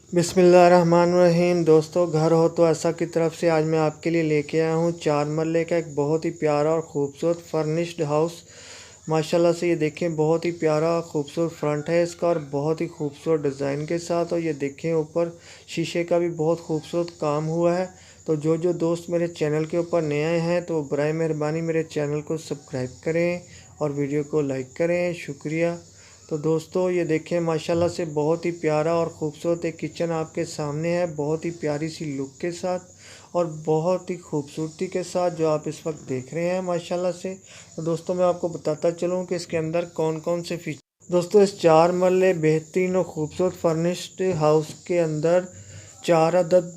बिस्मिल्लाहिर्रहमानिर्रहीम। दोस्तों, घर हो तो ऐसा की तरफ से आज मैं आपके लिए लेके आया हूँ 4 मरले का एक बहुत ही प्यारा और ख़ूबसूरत फर्निश्ड हाउस। माशाल्लाह से ये देखें, बहुत ही प्यारा खूबसूरत फ्रंट है इसका और बहुत ही खूबसूरत डिज़ाइन के साथ। और ये देखें, ऊपर शीशे का भी बहुत खूबसूरत काम हुआ है। तो जो दोस्त मेरे चैनल के ऊपर नए आए हैं तो बराए मेहरबानी मेरे चैनल को सब्सक्राइब करें और वीडियो को लाइक करें, शुक्रिया। तो दोस्तों, ये देखें, माशाल्लाह से बहुत ही प्यारा और ख़ूबसूरत एक किचन आपके सामने है, बहुत ही प्यारी सी लुक के साथ और बहुत ही खूबसूरती के साथ जो आप इस वक्त देख रहे हैं माशाल्लाह से। तो दोस्तों, मैं आपको बताता चलूँ कि इसके अंदर कौन कौन से फीचर। दोस्तों, इस 4 मरले बेहतरीन और ख़ूबसूरत फर्निश्ड हाउस के अंदर 4 अदद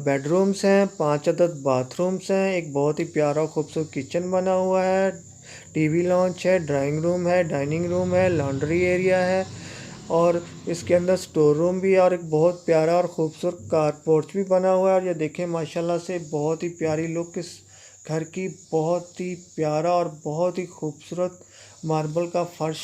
बेडरूम्स हैं, 5 अदद बाथरूम्स हैं, एक बहुत ही प्यारा और ख़ूबसूरत किचन बना हुआ है, टीवी लॉन्च है, ड्राइंग रूम है, डाइनिंग रूम है, लॉन्ड्री एरिया है और इसके अंदर स्टोर रूम भी है और एक बहुत प्यारा और ख़ूबसूरत कारपोर्च भी बना हुआ है। और ये देखें, माशाल्लाह से बहुत ही प्यारी लुक इस घर की, बहुत ही प्यारा और बहुत ही खूबसूरत मार्बल का फर्श।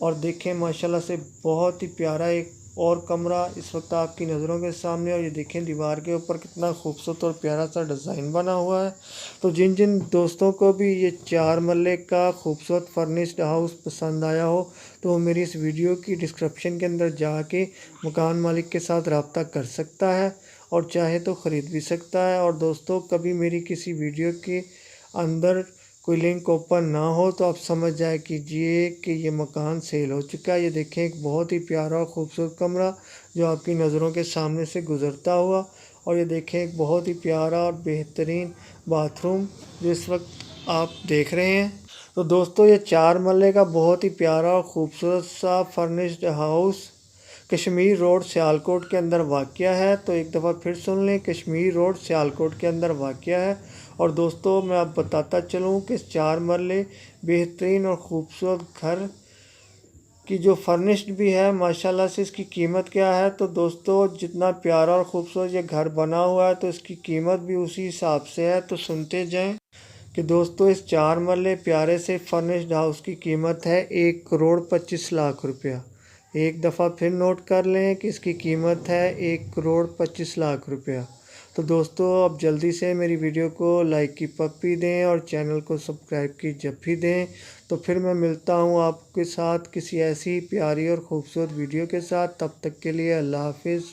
और देखें, माशाल्लाह से बहुत ही प्यारा एक और कमरा इस वक्त आपकी नज़रों के सामने। और ये देखें, दीवार के ऊपर कितना खूबसूरत और प्यारा सा डिज़ाइन बना हुआ है। तो जिन जिन दोस्तों को भी ये 4 मरले का खूबसूरत फर्निश्ड हाउस पसंद आया हो तो वो मेरी इस वीडियो की डिस्क्रिप्शन के अंदर जाके मकान मालिक के साथ रब्ता कर सकता है और चाहे तो ख़रीद भी सकता है। और दोस्तों, कभी मेरी किसी वीडियो के अंदर कोई लिंक ओपन ना हो तो आप समझ जाए कीजिए कि ये मकान सेल हो चुका है। ये देखें, एक बहुत ही प्यारा और ख़ूबसूरत कमरा जो आपकी नज़रों के सामने से गुज़रता हुआ। और ये देखें, एक बहुत ही प्यारा और बेहतरीन बाथरूम जो इस वक्त आप देख रहे हैं। तो दोस्तों, ये 4 मरले का बहुत ही प्यारा और ख़ूबसूरत सा furnished house Kashmir road Sialkot के अंदर वाक़या है। तो एक दफ़ा फिर सुन लें, कश्मीर रोड सियालकोट के अंदर वाक़या है। और दोस्तों, मैं आप बताता चलूँ कि 4 मरले बेहतरीन और ख़ूबसूरत घर की जो फर्निश्ड भी है, माशाल्लाह से इसकी कीमत क्या है। तो दोस्तों, जितना प्यारा और ख़ूबसूरत ये घर बना हुआ है तो इसकी कीमत भी उसी हिसाब से है। तो सुनते जाएं कि दोस्तों, इस 4 मरले प्यारे से फर्निश्ड हाउस की कीमत है 1,25,00,000 रुपया। एक दफ़ा फिर नोट कर लें कि इसकी कीमत है 1,25,00,000 रुपया। तो दोस्तों, अब जल्दी से मेरी वीडियो को लाइक की पप्पी दें और चैनल को सब्सक्राइब की जप्पी दें। तो फिर मैं मिलता हूँ आपके साथ किसी ऐसी प्यारी और ख़ूबसूरत वीडियो के साथ। तब तक के लिए अल्लाह हाफिज़।